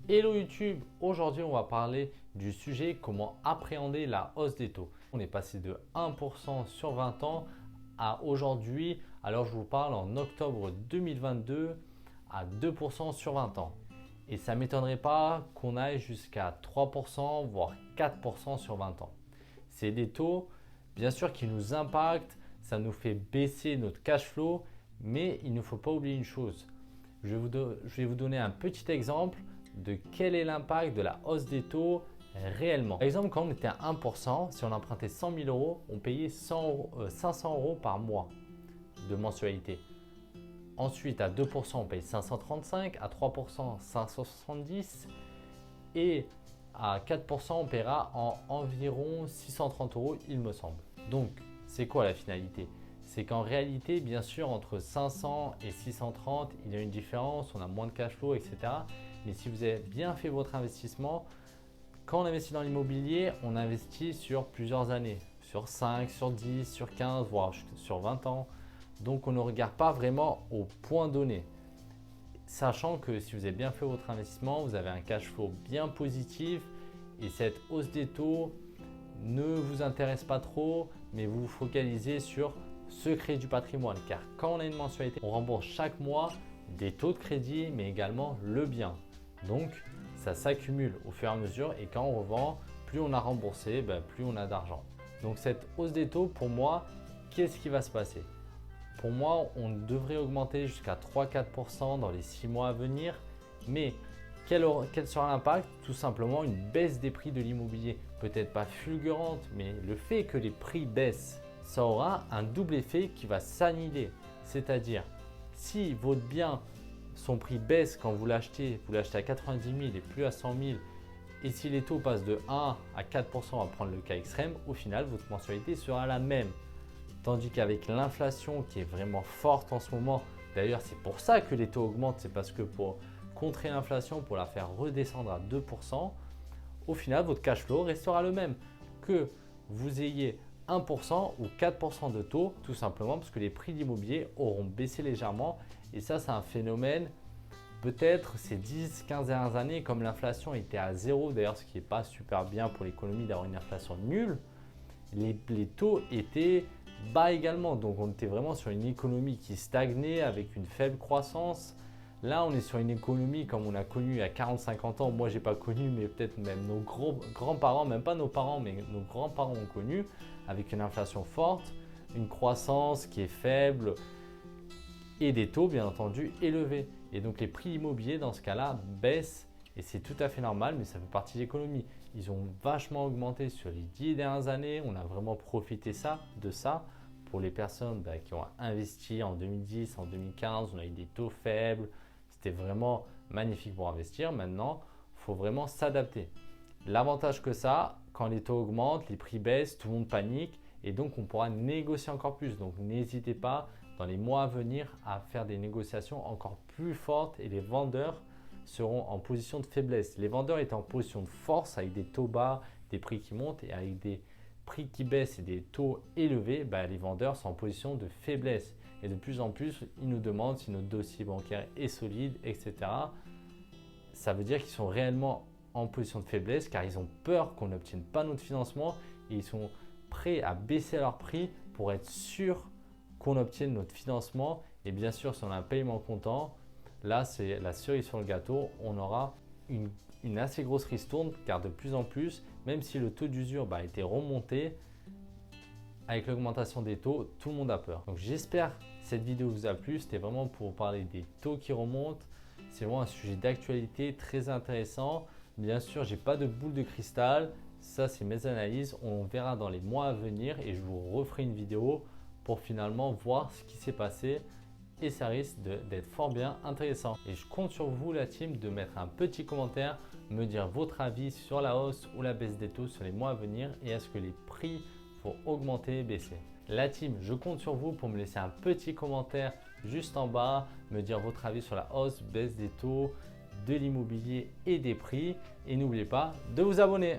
Hello YouTube, aujourd'hui on va parler du sujet comment appréhender la hausse des taux. On est passé de 1% sur 20 ans à aujourd'hui, alors je vous parle en octobre 2022 à 2% sur 20 ans. Et ça ne m'étonnerait pas qu'on aille jusqu'à 3% voire 4% sur 20 ans. C'est des taux bien sûr qui nous impactent, ça nous fait baisser notre cash flow, mais il ne faut pas oublier une chose. Je vais vous donner un petit exemple de quel est l'impact de la hausse des taux réellement. Par exemple, quand on était à 1%, si on empruntait 100 000 euros, on payait 500 euros par mois de mensualité. Ensuite, à 2%, on paye 535, à 3%, 570 et à 4%, on paiera en environ 630 euros, il me semble. Donc, c'est quoi la finalité? C'est qu'en réalité, bien sûr, entre 500 et 630, il y a une différence, on a moins de cash flow, etc. Mais si vous avez bien fait votre investissement, quand on investit dans l'immobilier, on investit sur plusieurs années, sur 5, sur 10, sur 15, voire sur 20 ans. Donc, on ne regarde pas vraiment au point donné. Sachant que si vous avez bien fait votre investissement, vous avez un cash flow bien positif et cette hausse des taux ne vous intéresse pas trop, mais vous vous focalisez sur ce créer du patrimoine. Car quand on a une mensualité, on rembourse chaque mois des taux de crédit, mais également le bien. Donc, ça s'accumule au fur et à mesure et quand on revend, plus on a remboursé, plus on a d'argent. Donc, cette hausse des taux, pour moi, qu'est-ce qui va se passer? Pour moi, on devrait augmenter jusqu'à 3-4% dans les 6 mois à venir. Mais quel sera l'impact? Tout simplement une baisse des prix de l'immobilier. Peut-être pas fulgurante, mais le fait que les prix baissent, ça aura un double effet qui va s'annihiler. C'est-à-dire, si votre bien, son prix baisse quand vous l'achetez à 90 000 et plus à 100 000, et si les taux passent de 1 à 4%, on va prendre le cas extrême, au final, votre mensualité sera la même. Tandis qu'avec l'inflation qui est vraiment forte en ce moment, d'ailleurs c'est pour ça que les taux augmentent, c'est parce que pour contrer l'inflation, pour la faire redescendre à 2%, au final votre cash flow restera le même. Que vous ayez 1% ou 4% de taux, tout simplement parce que les prix de l'immobilier auront baissé légèrement. Et ça c'est un phénomène, peut-être ces 10-15 dernières années, comme l'inflation était à zéro, d'ailleurs ce qui n'est pas super bien pour l'économie d'avoir une inflation nulle, les taux étaient bas également. Donc on était vraiment sur une économie qui stagnait avec une faible croissance. Là, on est sur une économie comme on a connu il y a 40-50 ans. Moi, j'ai pas connu, mais peut-être même nos grands-parents, même pas nos parents, mais nos grands-parents ont connu, avec une inflation forte, une croissance qui est faible et des taux, bien entendu, élevés. Et donc les prix immobiliers, dans ce cas-là, baissent et c'est tout à fait normal, mais ça fait partie de l'économie. Ils ont vachement augmenté sur les 10 dernières années. On a vraiment profité de ça pour les personnes qui ont investi en 2010, en 2015. On a eu des taux faibles. C'était vraiment magnifique pour investir. Maintenant, il faut vraiment s'adapter. L'avantage que ça, quand les taux augmentent, les prix baissent, tout le monde panique et donc on pourra négocier encore plus. Donc n'hésitez pas dans les mois à venir à faire des négociations encore plus fortes et les vendeurs seront en position de faiblesse. Les vendeurs étaient en position de force avec des taux bas, des prix qui montent et avec des prix qui baissent et des taux élevés, les vendeurs sont en position de faiblesse. Et de plus en plus, ils nous demandent si notre dossier bancaire est solide, etc. Ça veut dire qu'ils sont réellement en position de faiblesse car ils ont peur qu'on n'obtienne pas notre financement et ils sont prêts à baisser leur prix pour être sûr qu'on obtienne notre financement. Et bien sûr, si on a un paiement comptant, là, c'est la cerise sur le gâteau. On aura une assez grosse ristourne car de plus en plus, même si le taux d'usure a été remonté, avec l'augmentation des taux, tout le monde a peur. Donc j'espère que cette vidéo vous a plu. C'était vraiment pour parler des taux qui remontent. C'est vraiment un sujet d'actualité très intéressant. Bien sûr, je n'ai pas de boule de cristal. Ça, c'est mes analyses. On verra dans les mois à venir et je vous referai une vidéo pour finalement voir ce qui s'est passé. Et ça risque d'être fort bien intéressant. Et je compte sur vous la team de mettre un petit commentaire, me dire votre avis sur la hausse ou la baisse des taux sur les mois à venir et est-ce que les prix vont augmenter et baisser. La team, je compte sur vous pour me laisser un petit commentaire juste en bas, me dire votre avis sur la hausse, baisse des taux, de l'immobilier et des prix. Et n'oubliez pas de vous abonner.